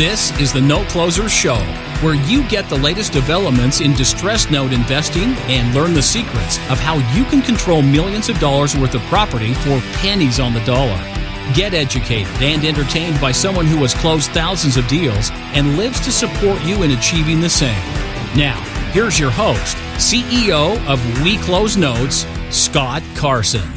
This is the Note Closer Show, where you get the latest developments in distressed note investing and learn the secrets of how you can control millions of dollars worth of property for pennies on the dollar. Get educated and entertained by someone who has closed thousands of deals and lives to support you in achieving the same. Now, here's your host, CEO of We Close Notes, Scott Carson.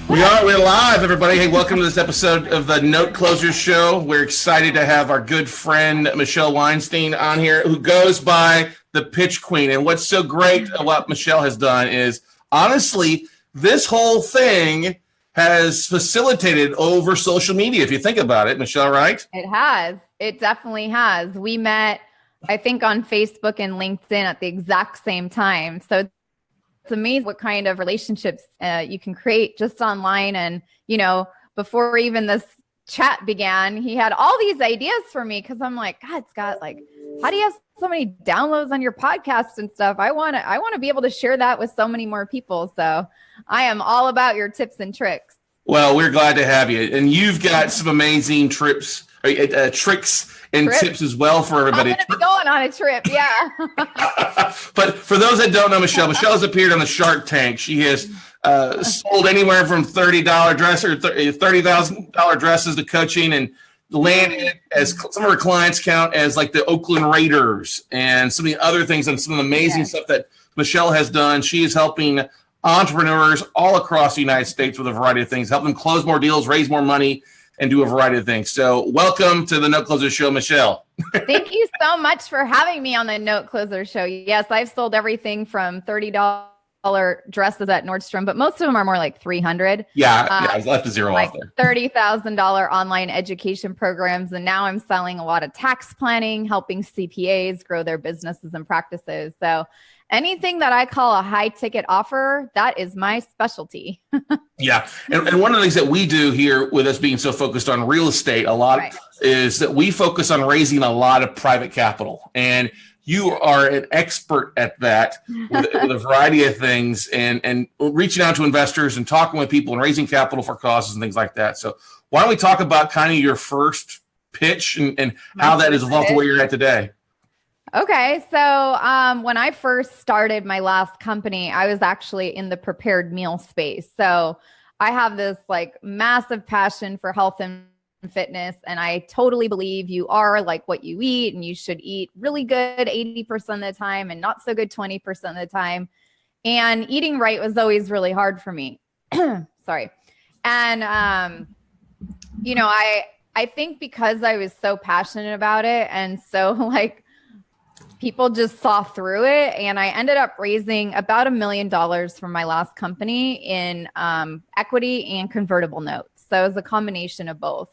We're live, everybody. Hey, welcome to this episode of the Note Closer Show. We're excited to have our good friend Michelle Weinstein on here, who goes by the Pitch Queen. And what's so great about what Michelle has done is, honestly, this whole thing has facilitated over social media, if you think about it, Michelle, right? It has. It definitely has. We met, I think, on Facebook and LinkedIn at the exact same time. So it's amazing what kind of relationships you can create just online. And, you know, before even this chat began, he had all these ideas for me because I'm like, God, Scott, like, how do you have so many downloads on your podcast and stuff? I want to be able to share that with so many more people. So I am all about your tips and tricks. Well, we're glad to have you. And you've got some amazing tricks and tips as well for everybody. I'm going to be going on a trip, yeah. But for those that don't know Michelle has appeared on the Shark Tank. She has sold anywhere from $30 dress or $30,000 dresses to coaching, and landed, as some of her clients count, as like the Oakland Raiders and some of the other things, and some of the amazing stuff that Michelle has done. She is helping entrepreneurs all across the United States with a variety of things, help them close more deals, raise more money, and do a variety of things. So welcome to the Note Closer Show, Michelle. Thank you so much for having me on the Note Closer Show. Yes, I've sold everything from $30 dresses at Nordstrom, but most of them are more like $300. Yeah, I was left a zero like off there. $30,000 online education programs. And now I'm selling a lot of tax planning, helping CPAs grow their businesses and practices. So anything that I call a high ticket offer, that is my specialty. Yeah. And one of the things that we do here with us being so focused on real estate a lot is that we focus on raising a lot of private capital. And you are an expert at that with a variety of things, and reaching out to investors and talking with people and raising capital for causes and things like that. So why don't we talk about kind of your first pitch and how that has evolved to where you're at today? Okay. So when I first started my last company, I was actually in the prepared meal space. So I have this like massive passion for health and fitness. And I totally believe you are like what you eat, and you should eat really good 80% of the time and not so good 20% of the time. And eating right was always really hard for me. Sorry. And, you know, I think because I was so passionate about it, and so like, people just saw through it, and I ended up raising about $1 million from my last company in equity and convertible notes. So it was a combination of both.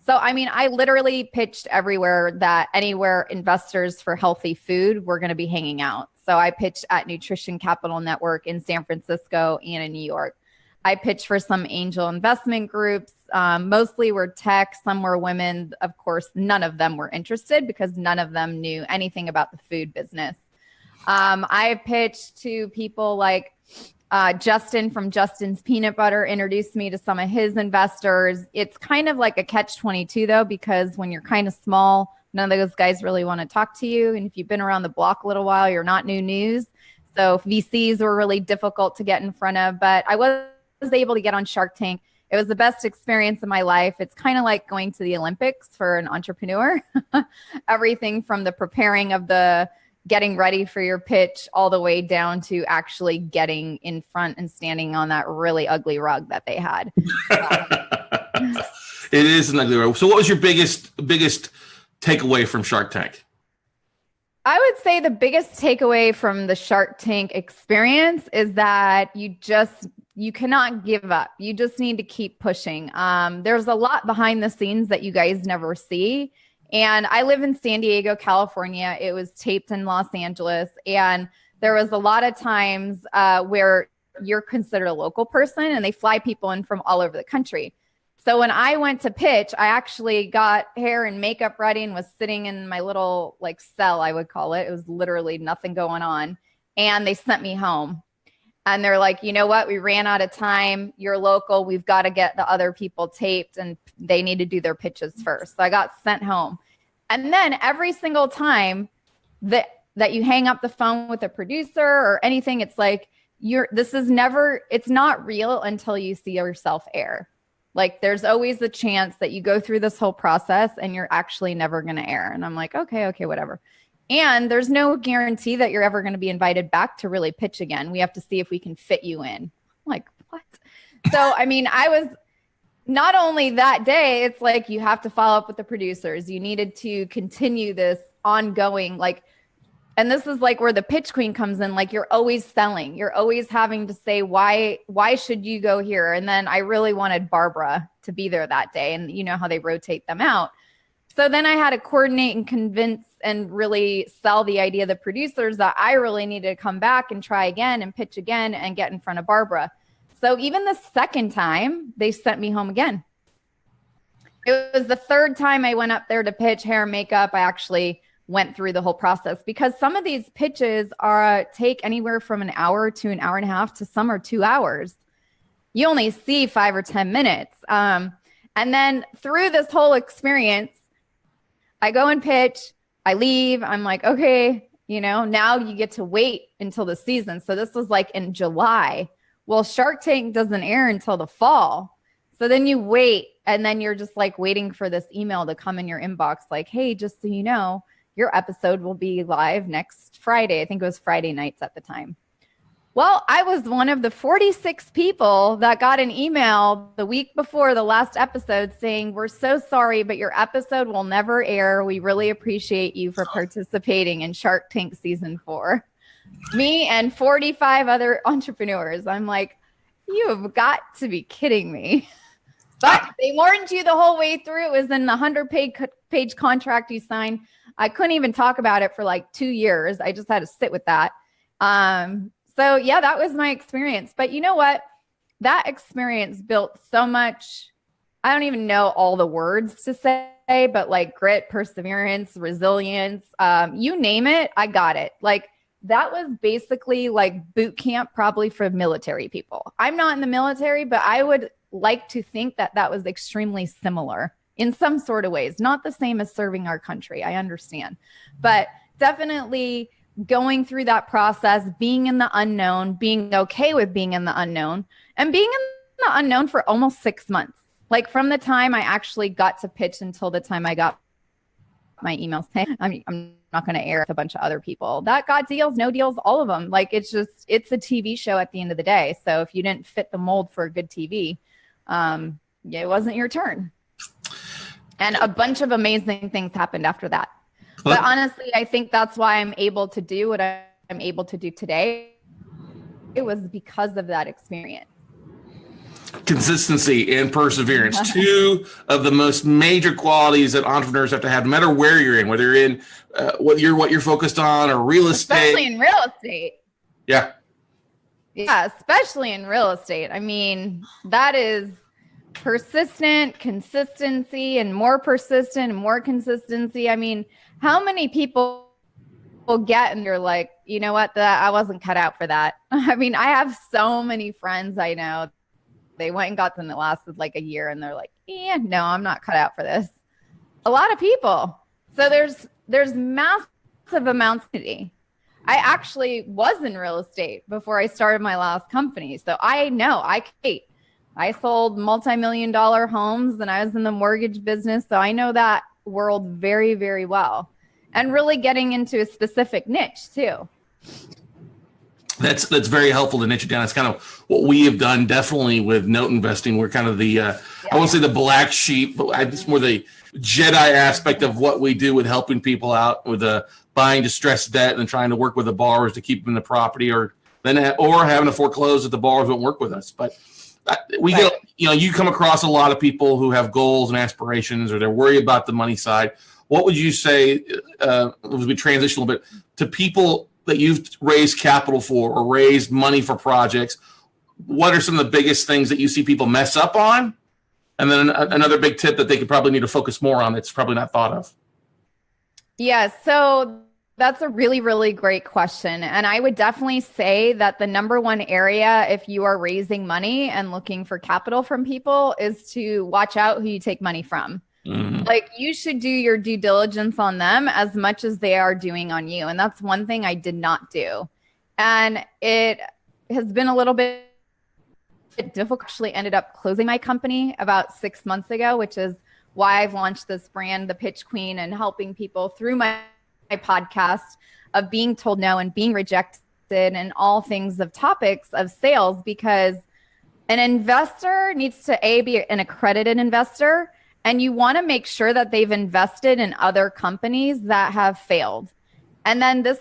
So, I mean, I literally pitched anywhere investors for healthy food were going to be hanging out. So I pitched at Nutrition Capital Network in San Francisco and in New York. I pitched for some angel investment groups. Mostly were tech, some were women. Of course, none of them were interested because none of them knew anything about the food business. I pitched to people like Justin from Justin's Peanut Butter introduced me to some of his investors. It's kind of like a catch-22 though, because when you're kind of small, none of those guys really want to talk to you. And if you've been around the block a little while, you're not new news. So VCs were really difficult to get in front of, but I was able to get on Shark Tank. It was the best experience of my life. It's kind of like going to the Olympics for an entrepreneur. Everything from the preparing of the getting ready for your pitch all the way down to actually getting in front and standing on that really ugly rug that they had. It is an ugly rug. So what was your biggest takeaway from Shark Tank? I would say the biggest takeaway from the Shark Tank experience is that you cannot give up. You just need to keep pushing. There's a lot behind the scenes that you guys never see. And I live in San Diego, California. It was taped in Los Angeles. And there was a lot of times where you're considered a local person and they fly people in from all over the country. So when I went to pitch, I actually got hair and makeup ready and was sitting in my little like cell, I would call it. It was literally nothing going on. And they sent me home. And they're like, you know what? We ran out of time. You're local. We've got to get the other people taped, and they need to do their pitches first. So I got sent home. And then every single time that you hang up the phone with a producer or anything, it's like, it's not real until you see yourself air. Like there's always the chance that you go through this whole process and you're actually never going to air. And I'm like, okay, whatever. And there's no guarantee that you're ever going to be invited back to really pitch again. We have to see if we can fit you in. I'm like, what? So, I mean, I was not only that day, it's like you have to follow up with the producers. You needed to continue this ongoing, like, and this is like where the pitch queen comes in. Like you're always selling. You're always having to say, why should you go here? And then I really wanted Barbara to be there that day. And you know how they rotate them out. So then I had to coordinate and convince and really sell the idea of the producers that I really needed to come back and try again and pitch again and get in front of Barbara. So even the second time, they sent me home again. It was the third time I went up there to pitch hair and makeup. I actually went through the whole process because some of these pitches take anywhere from an hour to an hour and a half to some are 2 hours. You only see 5 or 10 minutes. And then through this whole experience, I go and pitch, I leave. I'm like, okay, now you get to wait until the season. So this was like in July. Well, Shark Tank doesn't air until the fall. So then you wait and then you're just like waiting for this email to come in your inbox. Like, hey, just so you know, your episode will be live next Friday. I think it was Friday nights at the time. Well, I was one of the 46 people that got an email the week before the last episode saying, we're so sorry, but your episode will never air. We really appreciate you for participating in Shark Tank season 4. Me and 45 other entrepreneurs. I'm like, you have got to be kidding me. But they warned you the whole way through. It was in the 100-page contract you signed. I couldn't even talk about it for like 2 years. I just had to sit with that. So yeah, that was my experience. But you know what? That experience built so much. I don't even know all the words to say, but like grit, perseverance, resilience, you name it, I got it. Like that was basically like boot camp, probably for military people. I'm not in the military, but I would like to think that that was extremely similar in some sort of ways. Not the same as serving our country, I understand, but definitely going through that process, being in the unknown, being okay with being in the unknown, and being in the unknown for almost 6 months. Like from the time I actually got to pitch until the time I got my emails saying, I'm not going to air with a bunch of other people that got deals, no deals, all of them. Like it's a TV show at the end of the day. So if you didn't fit the mold for a good TV, it wasn't your turn. And a bunch of amazing things happened after that. But honestly, I think that's why I'm able to do what I'm able to do today. It was because of that experience. Consistency and perseverance, two of the most major qualities that entrepreneurs have to have, no matter where you're in, whether you're in what you're focused on or real estate. Especially in real estate. Yeah. Yeah, especially in real estate. I mean, that is persistent, consistency, and more persistent and more consistency. I mean, how many people will get and you're like, you know what, I wasn't cut out for that. I mean, I have so many friends I know. They went and got them that lasted like a year and they're like, yeah, no, I'm not cut out for this. A lot of people. So there's massive amounts of need. I actually was in real estate before I started my last company. So I know I sold multi-million-dollar homes and I was in the mortgage business. So I know that world very, very well, and really getting into a specific niche too. That's very helpful to niche it down. It's kind of what we have done definitely with note investing. We're kind of the, I won't say the black sheep, but it's more the Jedi aspect of what we do with helping people out with buying distressed debt and trying to work with the borrowers to keep them in the property or having to foreclose if the borrowers won't work with us. But we get, you come across a lot of people who have goals and aspirations or they're worried about the money side. What would you say, as we transition a little bit, to people that you've raised capital for or raised money for projects? What are some of the biggest things that you see people mess up on? And then another big tip that they could probably need to focus more on that's probably not thought of. Yeah, so that's a really, really great question. And I would definitely say that the number one area, if you are raising money and looking for capital from people, is to watch out who you take money from. Like, you should do your due diligence on them as much as they are doing on you. And that's one thing I did not do. And it has been a little bit difficult. Actually ended up closing my company about 6 months ago, which is why I've launched this brand, The Pitch Queen, and helping people through my podcast of being told no and being rejected and all things of topics of sales, because an investor needs to be an accredited investor, and you want to make sure that they've invested in other companies that have failed. And then this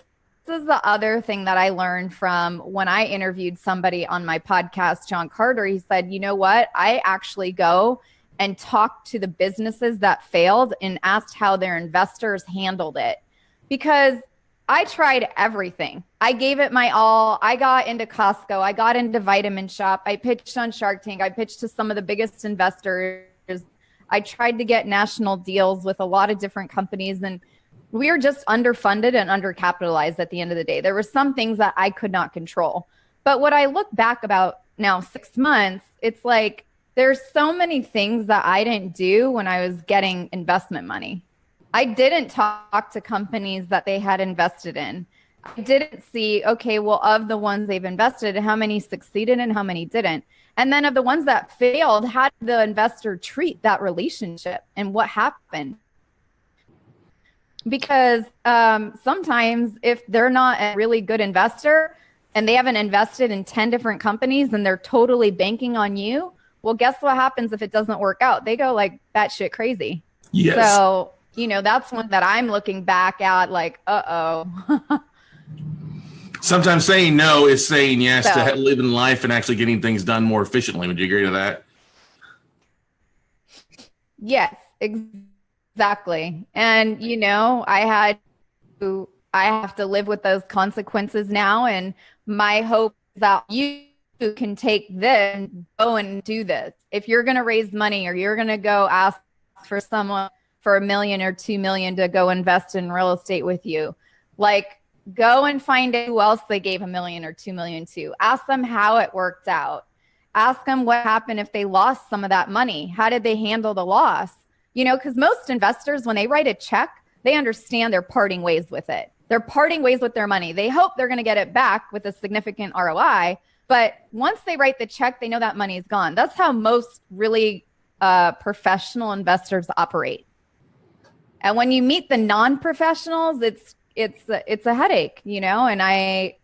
is the other thing that I learned from when I interviewed somebody on my podcast, John Carter. He said, you know what? I actually go and talk to the businesses that failed and asked how their investors handled it. Because I tried everything. I gave it my all. I got into Costco. I got into Vitamin Shop. I pitched on Shark Tank. I pitched to some of the biggest investors. I tried to get national deals with a lot of different companies, and we were just underfunded and undercapitalized at the end of the day. There were some things that I could not control. But what I look back about now 6 months, it's like there's so many things that I didn't do when I was getting investment money. I didn't talk to companies that they had invested in. I didn't see, okay, well, of the ones they've invested in, how many succeeded and how many didn't. And then of the ones that failed, how did the investor treat that relationship and what happened? Because sometimes if they're not a really good investor and they haven't invested in 10 different companies and they're totally banking on you, well, guess what happens if it doesn't work out? They go like batshit crazy. Yes. So, you know, that's one that I'm looking back at like, uh-oh. Sometimes saying no is saying yes to living life and actually getting things done more efficiently. Would you agree to that? Yes, exactly. And, you know, I have to live with those consequences now. And my hope is that you can take this and go and do this. If you're going to raise money or you're going to go ask for someone for $1 million or $2 million to go invest in real estate with you, like, go and find out who else they gave $1 million or $2 million to. Ask them how it worked out. Ask them what happened if they lost some of that money. How did they handle the loss? You know, because most investors, when they write a check, they understand they're parting ways with it. They're parting ways with their money. They hope they're going to get it back with a significant ROI. But once they write the check, they know that money is gone. That's how most really professional investors operate. And when you meet the non-professionals, it's a headache, you know, and I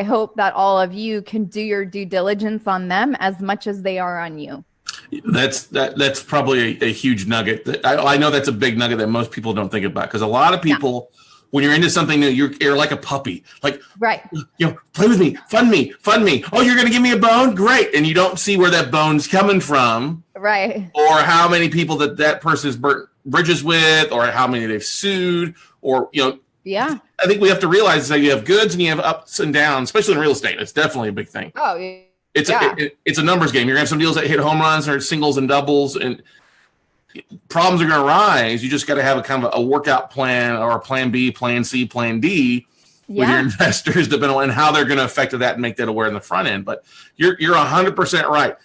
hope that all of you can do your due diligence on them as much as they are on you. That's probably a huge nugget. I know that's a big nugget that most people don't think about, because a lot of people, when you're into something new, you're like a puppy, like, right, you know, play with me, fund me. Oh, you're going to give me a bone? Great. And you don't see where that bone's coming from. Right. Or how many people that person has burnt bridges with, or how many they've sued, or, you know. Yeah. I think we have to realize that you have goods and you have ups and downs, especially in real estate. It's definitely a big thing. Oh, yeah. It's a numbers game. You're going to have some deals that hit home runs or singles and doubles, and problems are going to arise. You just got to have a kind of a workout plan, or a plan B, plan C, plan D with your investors, depending on how they're going to affect that and make that aware in the front end. But you're 100% right.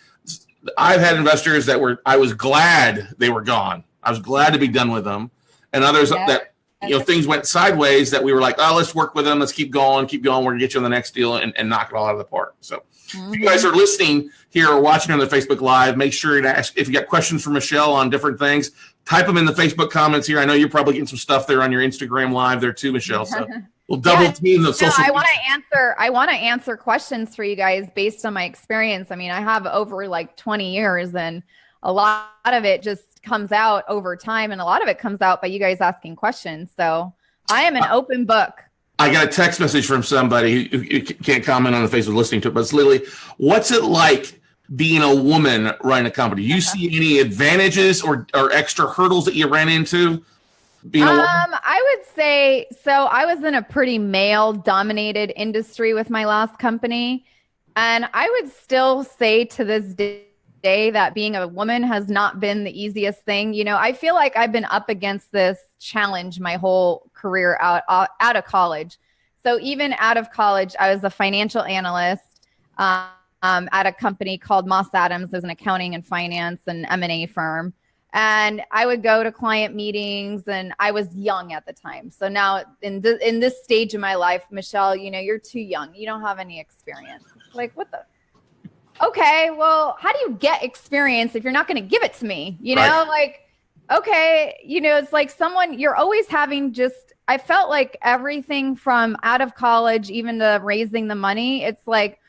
I've had investors that I was glad they were gone. I was glad to be done with them. And others that, you know, things went sideways that we were like, oh, let's work with them. Let's keep going. We're going to get you on the next deal and knock it all out of the park. So if you guys are listening here or watching on the Facebook Live, make sure to ask if you got questions for Michelle on different things. Type them in the Facebook comments here. I know you're probably getting some stuff there on your Instagram Live there too, Michelle. So we'll double team the social. I want to answer questions for you guys based on my experience. I mean, I have over like 20 years, and a lot of it just comes out over time, and a lot of it comes out by you guys asking questions. So I am an open book. I got a text message from somebody who can't comment on the Facebook listening to it, but it's literally, what's it like being a woman running a company? Do you see any advantages or extra hurdles that you ran into being a woman? I would say, so I was in a pretty male dominated industry with my last company. And I would still say to this day that being a woman has not been the easiest thing. You know, I feel like I've been up against this challenge my whole career out of college. So even out of college, I was a financial analyst at a company called Moss Adams. There's an accounting and finance and M&A firm. And I would go to client meetings, and I was young at the time. So now in this stage of my life, Michelle, you're too young. You don't have any experience. Like, what the? Okay, well, how do you get experience if you're not going to give it to me? Like, okay, it's like you're always having I felt like everything from out of college, even to raising the money. It's like,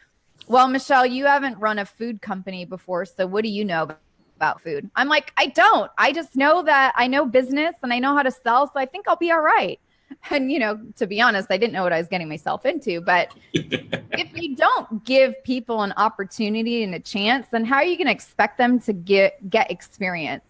well, Michelle, you haven't run a food company before. So what do you know about food? I'm like, I don't. I just know that I know business and I know how to sell. So I think I'll be all right. And, to be honest, I didn't know what I was getting myself into. But if you don't give people an opportunity and a chance, then how are you going to expect them to get experience?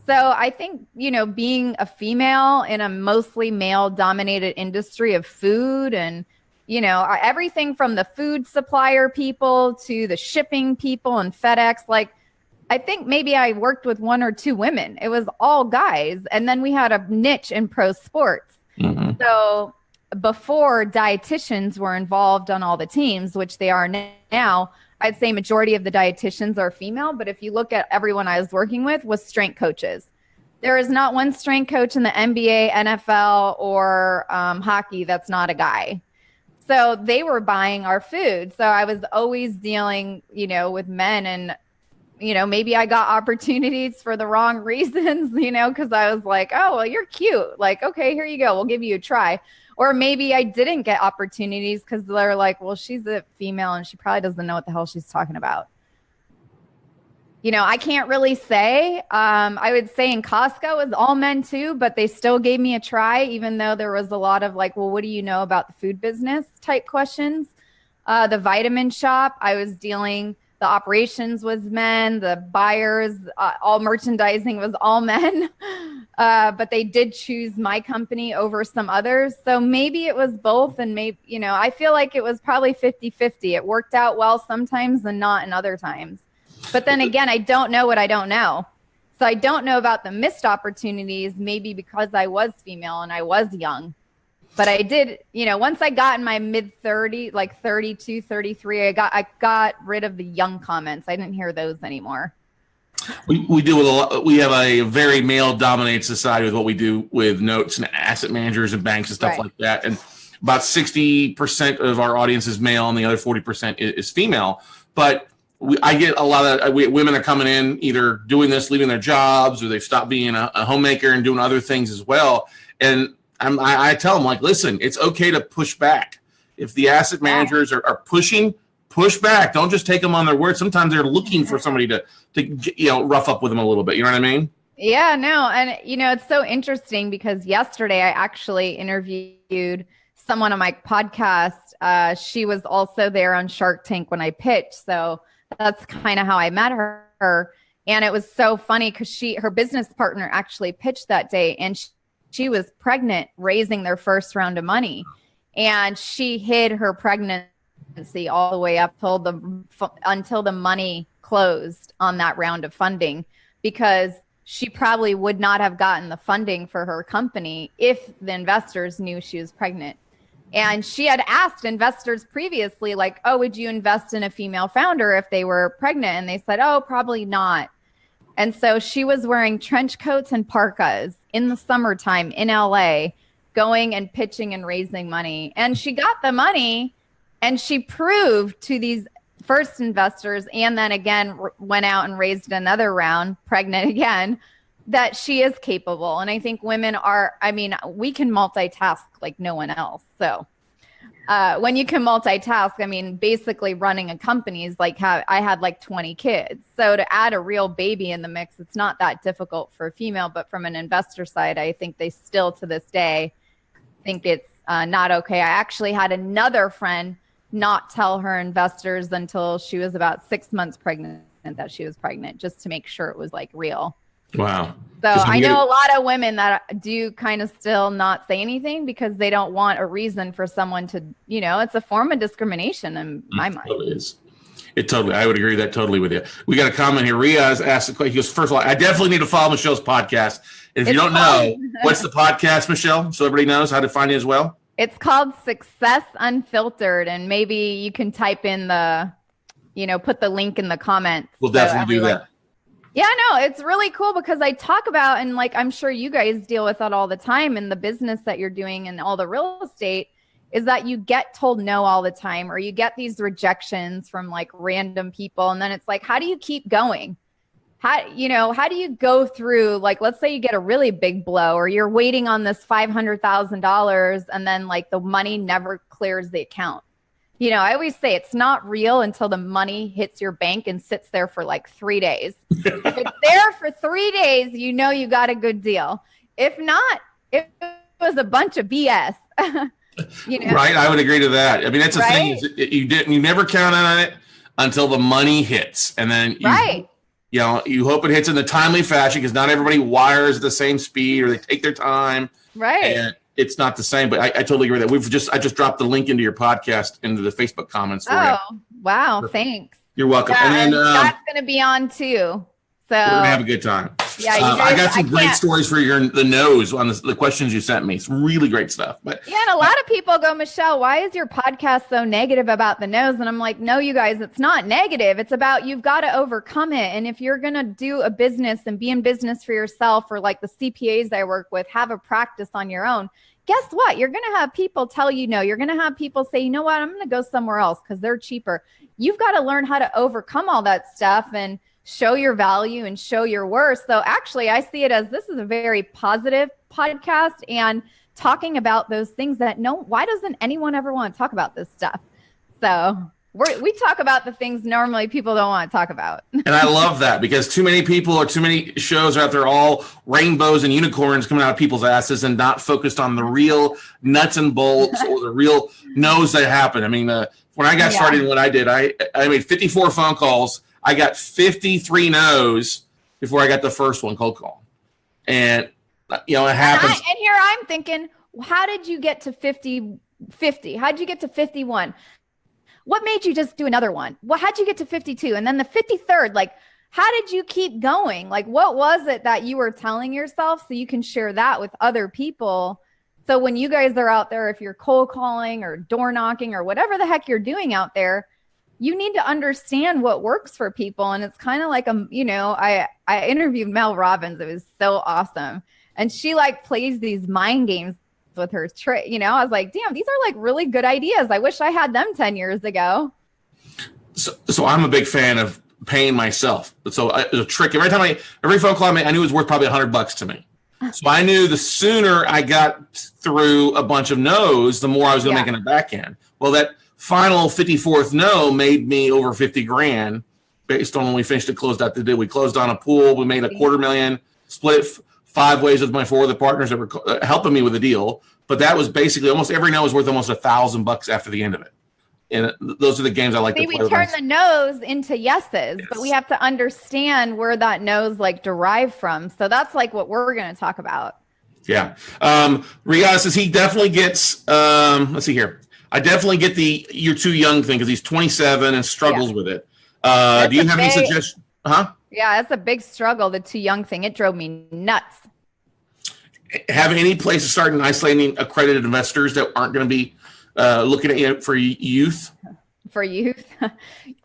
So I think, being a female in a mostly male dominated industry of food and, everything from the food supplier people to the shipping people and FedEx, like, I think maybe I worked with 1 or 2 women. It was all guys. And then we had a niche in pro sports. Mm-hmm. So before, dietitians were involved on all the teams, which they are now. I'd say majority of the dietitians are female, but if you look at everyone I was working with was strength coaches. There is not one strength coach in the NBA, NFL, or hockey that's not a guy. So they were buying our food. So I was always dealing, with men, and maybe I got opportunities for the wrong reasons, because I was like, oh, well, you're cute. Like, okay, here you go. We'll give you a try. Or maybe I didn't get opportunities because they're like, well, she's a female and she probably doesn't know what the hell she's talking about. I can't really say. I would say in Costco it was all men too, but they still gave me a try, even though there was a lot of like, well, what do you know about the food business type questions? The vitamin shop, I was dealing, the operations was men, the buyers, all merchandising was all men. But they did choose my company over some others. So maybe it was both. And maybe, I feel like it was probably 50-50. It worked out well sometimes and not in other times. But then again, I don't know what I don't know. So I don't know about the missed opportunities, maybe because I was female and I was young. But I did, once I got in my mid 30, like 32, 33, I got rid of the young comments. I didn't hear those anymore. We do with a lot. We have a very male dominated society with what we do with notes and asset managers and banks and stuff like that. And about 60% of our audience is male and the other 40% is female. But I get a lot of women are coming in either doing this, leaving their jobs, or they've stopped being a homemaker and doing other things as well. And I tell them, like, listen, it's okay to push back. If the asset managers are pushing, push back. Don't just take them on their word. Sometimes they're looking for somebody to rough up with them a little bit. You know what I mean? Yeah, no. And, it's so interesting because yesterday I actually interviewed someone on my podcast. She was also there on Shark Tank when I pitched. So that's kind of how I met her. And it was so funny because her business partner actually pitched that day, and she was pregnant, raising their first round of money. And she hid her pregnancy all the way up until the money closed on that round of funding, because she probably would not have gotten the funding for her company if the investors knew she was pregnant. And she had asked investors previously, like, oh, would you invest in a female founder if they were pregnant? And they said, oh, probably not. And so she was wearing trench coats and parkas in the summertime in LA, going and pitching and raising money. And she got the money, and she proved to these first investors, and then again went out and raised another round, pregnant again, that she is capable. And I think women we can multitask like no one else. So when you can multitask, basically running a company is like I had like 20 kids. So to add a real baby in the mix, it's not that difficult for a female. But from an investor side, I think they still to this day think it's not okay. I actually had another friend not tell her investors until she was about 6 months pregnant that she was pregnant, just to make sure it was like real. Wow. So I know a lot of women that do kind of still not say anything because they don't want a reason for someone to, it's a form of discrimination in my mind. It is. I would agree that totally with you. We got a comment here. Riaz asked the question. He goes, first of all, I definitely need to follow Michelle's podcast. And if you don't know, what's the podcast, Michelle? So everybody knows how to find you as well. It's called Success Unfiltered. And maybe you can type in put the link in the comments. We'll definitely do that. Yeah, no, it's really cool because I talk about, and like, I'm sure you guys deal with that all the time in the business that you're doing and all the real estate, is that you get told no all the time, or you get these rejections from like random people. And then it's like, how do you keep going? How do you go through, like, let's say you get a really big blow, or you're waiting on this $500,000 and then like the money never clears the account. I always say it's not real until the money hits your bank and sits there for like 3 days. If it's there for 3 days, you got a good deal. If not, it was a bunch of BS. Right. I would agree to that. I mean, that's the thing is you never count on it until the money hits. And then you hope it hits in the timely fashion, because not everybody wires at the same speed, or they take their time. Right. And it's not the same, but I totally agree with that. I just dropped the link into your podcast into the Facebook comments. Oh, wow. Thanks. You're welcome. Yeah, and then that's going to be on too. So we're gonna have a good time. Yeah, I got some great stories for the nose on the questions you sent me. Some really great stuff. But yeah, and a lot of people go, Michelle, why is your podcast so negative about the nose? And I'm like, no, you guys, it's not negative. It's about, you've got to overcome it. And if you're gonna do a business and be in business for yourself, or like the CPAs I work with, have a practice on your own. Guess what? You're gonna have people tell you no. You're gonna have people say, you know what? I'm gonna go somewhere else because they're cheaper. You've got to learn how to overcome all that stuff and show your value and show your worth. So actually, I see it as, this is a very positive podcast, and talking about those things that why doesn't anyone ever want to talk about this stuff? So we talk about the things normally people don't want to talk about. And I love that, because too many people or too many shows are out there all rainbows and unicorns coming out of people's asses, and not focused on the real nuts and bolts or the real no's that happen. I mean, when I got started in what I did, I made 54 phone calls. I got 53 no's before I got the first one, cold call. And, it happens. And here I'm thinking, how did you get to 50? How did you get to 51? What made you just do another one? Well, how'd you get to 52? And then the 53rd, like, how did you keep going? Like, what was it that you were telling yourself, so you can share that with other people? So when you guys are out there, if you're cold calling or door knocking or whatever the heck you're doing out there, you need to understand what works for people. And it's kind of like, I interviewed Mel Robbins. It was so awesome. And she like plays these mind games with her I was like, damn, these are like really good ideas. I wish I had them 10 years ago. So I'm a big fan of paying myself. So a trick. Every phone call I made, I knew it was worth probably $100 to me. So I knew the sooner I got through a bunch of no's, the more I was going to make in the back end. Well, that final 54th no made me over 50 grand based on when we finished it, closed out the deal. We closed on a pool. We made $250,000, split it 5 ways with my 4 other partners that were helping me with the deal. But that was basically almost every no was worth almost $1,000 after the end of it. And those are the games I like to play. We turn the no's into yeses, but we have to understand where that no's like derived from. So that's like what we're going to talk about. Yeah. Rihanna says he definitely gets, let's see here. I definitely get the you're too young thing, because he's 27 and struggles with it. Do you have any suggestions? Yeah, that's a big struggle, the too young thing. It drove me nuts. Have any place to start in isolating accredited investors that aren't going to be looking at you for youth? For youth?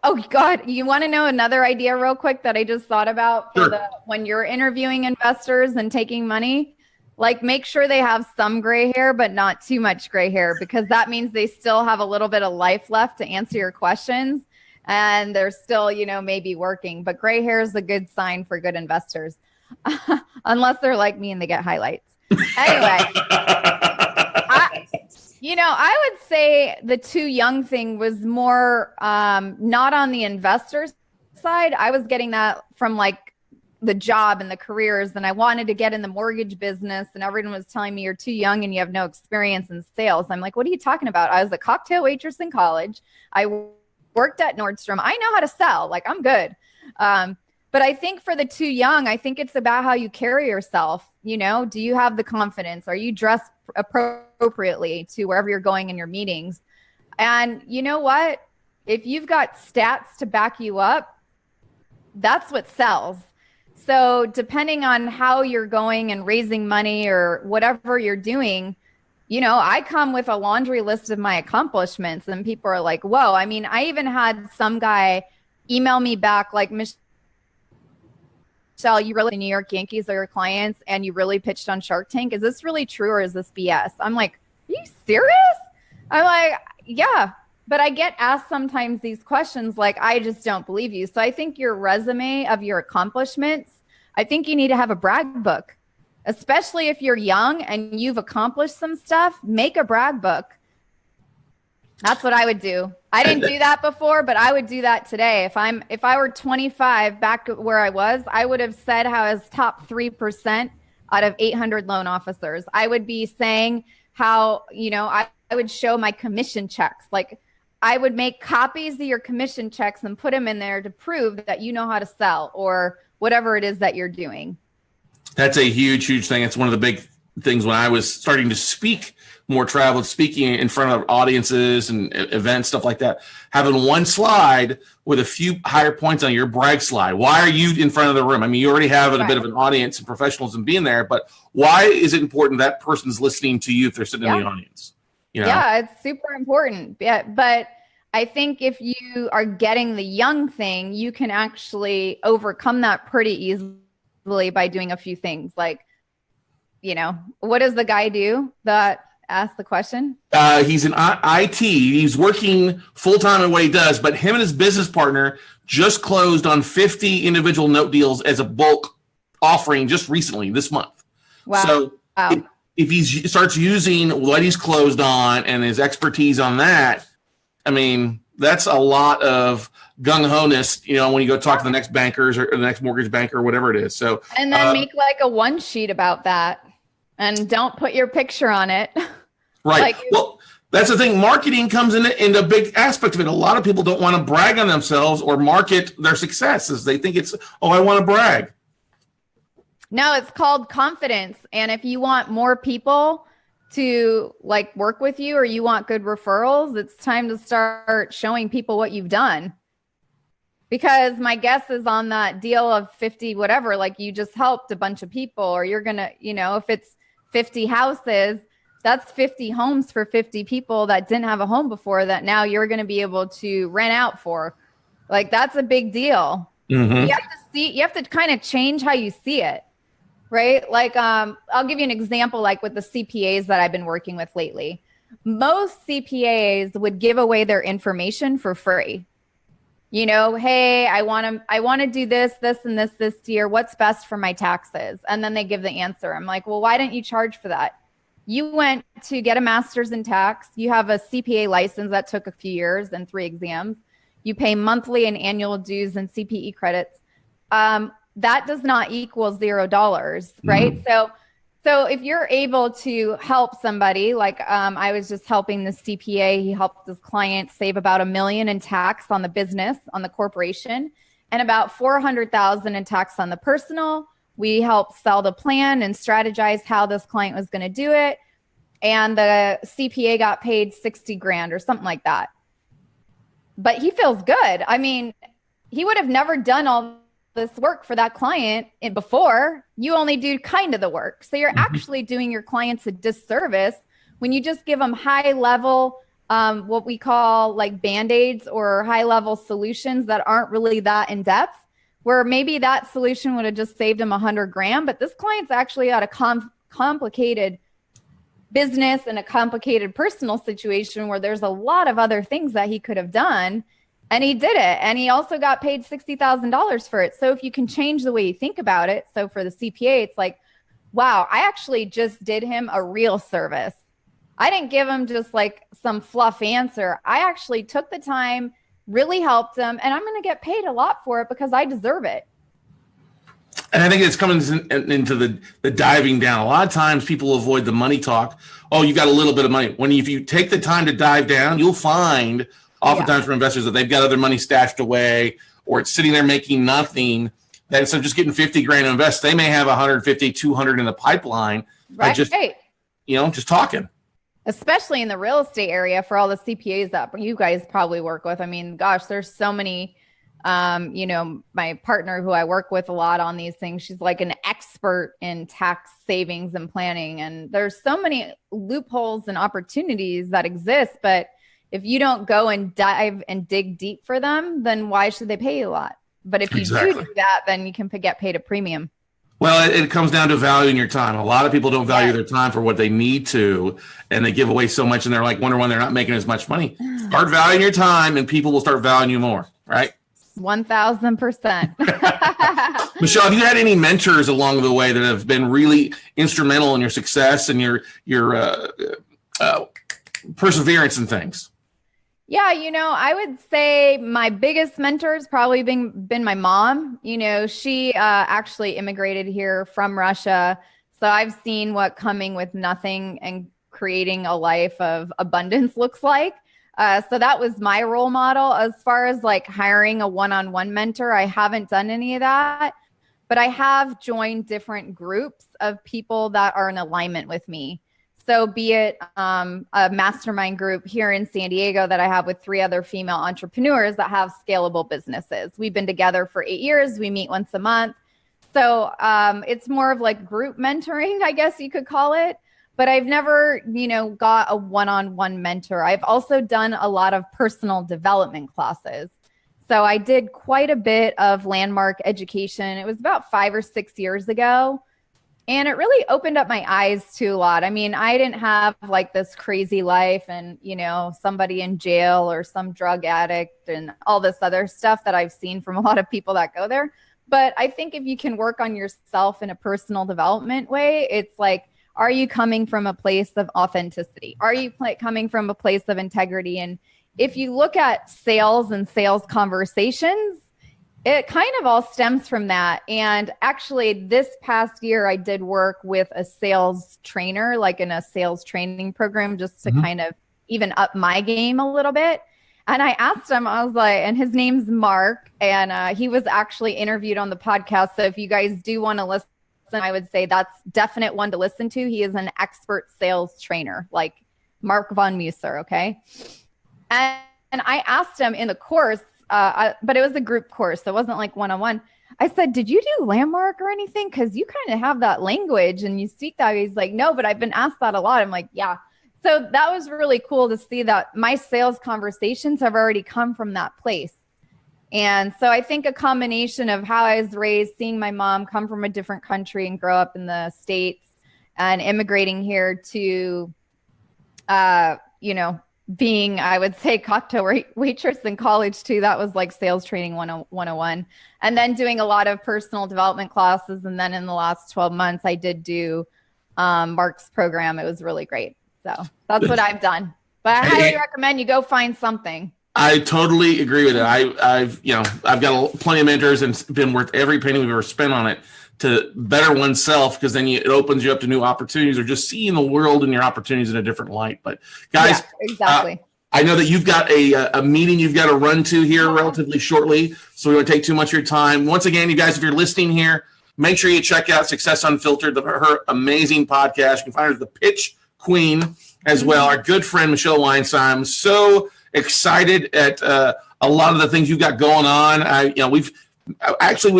Oh, God. You want to know another idea real quick that I just thought about? Sure. When you're interviewing investors and taking money? Like, make sure they have some gray hair, but not too much gray hair, because that means they still have a little bit of life left to answer your questions, and they're still, maybe working. But gray hair is a good sign for good investors, unless they're like me and they get highlights. Anyway, I would say the too young thing was more not on the investors side. I was getting that from like the job and the careers, and I wanted to get in the mortgage business, and everyone was telling me you're too young and you have no experience in sales. I'm like, what are you talking about? I was a cocktail waitress in college. I worked at Nordstrom. I know how to sell. Like, I'm good. But I think for the too young, I think it's about how you carry yourself. Do you have the confidence? Are you dressed appropriately to wherever you're going in your meetings? And you know what? If you've got stats to back you up, that's what sells. So depending on how you're going and raising money or whatever you're doing, I come with a laundry list of my accomplishments, and people are like, whoa. I mean, I even had some guy email me back like, Michelle, you really, the New York Yankees are your clients and you really pitched on Shark Tank. Is this really true or is this BS? I'm like, are you serious? I'm like, yeah. But I get asked sometimes these questions like, I just don't believe you. So I think your resume of your accomplishments, I think you need to have a brag book, especially if you're young and you've accomplished some stuff. Make a brag book. That's what I would do. I didn't do that before, but I would do that today. If I were 25 back where I was, I would have said how I was top 3% out of 800 loan officers. I would be saying how, I would show my commission checks. Like I would make copies of your commission checks and put them in there to prove that you know how to sell or whatever it is that you're doing. That's a huge, huge thing. It's one of the big things when I was starting to speak more, traveled, speaking in front of audiences and events, stuff like that, having one slide with a few higher points on your brag slide. Why are you in front of the room? I mean, you already have a bit of an audience and professionalism being there, but why is it important that person's listening to you if they're sitting in the audience? Yeah, it's super important. Yeah, but I think if you are getting the young thing, you can actually overcome that pretty easily by doing a few things. Like, what does the guy do that asked the question? He's in IT. He's working full-time in what he does, but him and his business partner just closed on 50 individual note deals as a bulk offering just recently this month. Wow. So if he starts using what he's closed on and his expertise on that, I mean, that's a lot of gung-ho-ness, when you go talk to the next bankers or the next mortgage banker or whatever it is. So, and then make like a one sheet about that and don't put your picture on it. Right. Well, that's the thing. Marketing comes in a big aspect of it. A lot of people don't want to brag on themselves or market their successes. They think it's, I want to brag. No, it's called confidence. And if you want more people to like work with you or you want good referrals, it's time to start showing people what you've done. Because my guess is on that deal of 50, whatever, like you just helped a bunch of people or you're going to, if it's 50 houses, that's 50 homes for 50 people that didn't have a home before that now you're going to be able to rent out for. Like, that's a big deal. Mm-hmm. You have to kind of change how you see it, right? Like, I'll give you an example, like with the CPAs that I've been working with lately. Most CPAs would give away their information for free. Hey, I want to do this, and this year. What's best for my taxes? And then they give the answer. I'm like, well, why didn't you charge for that? You went to get a master's in tax. You have a CPA license that took a few years and 3 exams. You pay monthly and annual dues and CPE credits. That does not equal $0, right? Mm-hmm. So if you're able to help somebody, like I was just helping the CPA, he helped his client save about $1 million in tax on the business, on the corporation, and about $400,000 in tax on the personal. We helped sell the plan and strategize how this client was going to do it. And the CPA got paid $60,000 or something like that. But he feels good. I mean, he would have never done all this work for that client before. You only do kind of the work. So you're actually doing your clients a disservice when you just give them high level, what we call like Band-Aids or high level solutions that aren't really that in depth, where maybe that solution would have just saved him $100,000. But this client's actually got a complicated business and a complicated personal situation where there's a lot of other things that he could have done. And he did it. And he also got paid $60,000 for it. So if you can change the way you think about it. So for the CPA, it's like, wow, I actually just did him a real service. I didn't give him just like some fluff answer. I actually took the time, really helped him, and I'm going to get paid a lot for it because I deserve it. And I think it's coming into the diving down. A lot of times people avoid the money talk. Oh, you got a little bit of money. If you take the time to dive down, you'll find oftentimes for investors that they've got other money stashed away or it's sitting there making nothing. That instead of just getting $50,000 to invest, they may have 150, 200 in the pipeline. Right. Just talking. Especially in the real estate area for all the CPAs that you guys probably work with. I mean, gosh, there's so many, my partner who I work with a lot on these things, she's like an expert in tax savings and planning. And there's so many loopholes and opportunities that exist. But if you don't go and dive and dig deep for them, then why should they pay you a lot? But if you do that, then you can get paid a premium. Well, it comes down to valuing your time. A lot of people don't value their time for what they need to, and they give away so much, and they're like, wonder why they're not making as much money. Start valuing your time, and people will start valuing you more, right? 1,000%. Michelle, have you had any mentors along the way that have been really instrumental in your success and your perseverance and things? Yeah, I would say my biggest mentor has probably been my mom. She actually immigrated here from Russia. So I've seen what coming with nothing and creating a life of abundance looks like. So that was my role model. As far as like hiring a one-on-one mentor, I haven't done any of that, but I have joined different groups of people that are in alignment with me. So be it a mastermind group here in San Diego that I have with 3 other female entrepreneurs that have scalable businesses. We've been together for 8 years. We meet once a month. So it's more of like group mentoring, I guess you could call it. But I've never, got a one-on-one mentor. I've also done a lot of personal development classes. So I did quite a bit of landmark education. It was about 5 or 6 years ago. And it really opened up my eyes to a lot. I mean, I didn't have like this crazy life and, somebody in jail or some drug addict and all this other stuff that I've seen from a lot of people that go there. But I think if you can work on yourself in a personal development way, it's like, are you coming from a place of authenticity? Are you coming from a place of integrity? And if you look at sales and sales conversations, it kind of all stems from that. And actually, this past year, I did work with a sales trainer, like in a sales training program, just to kind of even up my game a little bit. And I asked him, I was like, and his name's Mark, and he was actually interviewed on the podcast. So if you guys do want to listen, I would say that's definite one to listen to. He is an expert sales trainer, like Mark von Musser, okay? And I asked him in the course, but it was a group course, so it wasn't like one-on-one. I said, did you do landmark or anything? Because you kind of have that language and you speak that. He's like, no, but I've been asked that a lot. I'm like, yeah. So that was really cool to see that my sales conversations have already come from that place. And so I think a combination of how I was raised, seeing my mom come from a different country and grow up in the States and immigrating here to, being, I would say, cocktail waitress in college too. That was like sales training 101. And then doing a lot of personal development classes. And then in the last 12 months, I did do Mark's program. It was really great. So that's what I've done. But I highly recommend you go find something. I totally agree with it. I've got plenty of mentors and it's been worth every penny we've ever spent on it to better oneself, because then it opens you up to new opportunities or just seeing the world and your opportunities in a different light. But guys, exactly. I know that you've got a meeting you've got to run to here relatively shortly, so we won't take too much of your time. Once again, you guys, if you're listening here, make sure you check out Success Unfiltered, her amazing podcast. You can find her the Pitch Queen as well. Our good friend Michelle Weinstein. I'm so excited at a lot of the things you've got going on. We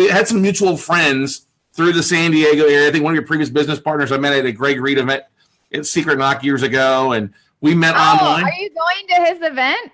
had some mutual friends through the San Diego area. I think one of your previous business partners I met at a Greg Reed event at Secret Knock years ago, and we met online. Are you going to his event?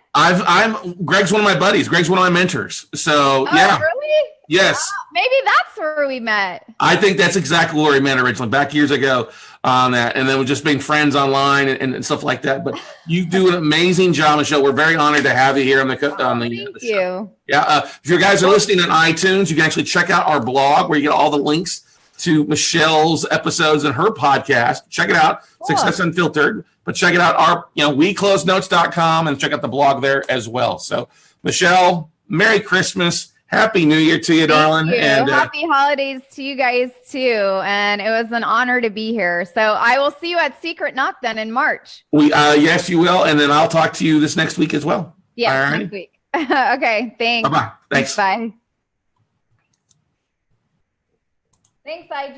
Greg's one of my buddies. Greg's one of my mentors. So yeah. Really? Yes. Maybe that's where we met. I think that's exactly where we met originally, back years ago on that. And then we're just being friends online and stuff like that. But you do an amazing job, Michelle. We're very honored to have you here on the Thank you. show. Yeah. If you guys are listening on iTunes, you can actually check out our blog where you get all the links to Michelle's episodes and her podcast. Check it out, cool. Success Unfiltered. But check it out, our WeCloseNotes.com, and check out the blog there as well. So, Michelle, Merry Christmas. Happy New Year to you, darling. Thank you. And happy holidays to you guys, too. And it was an honor to be here. So I will see you at Secret Knock then in March. Yes, you will. And then I'll talk to you this next week as well. Yeah, next week. Okay, thanks. Bye-bye. Thanks. Bye. Thanks, IG.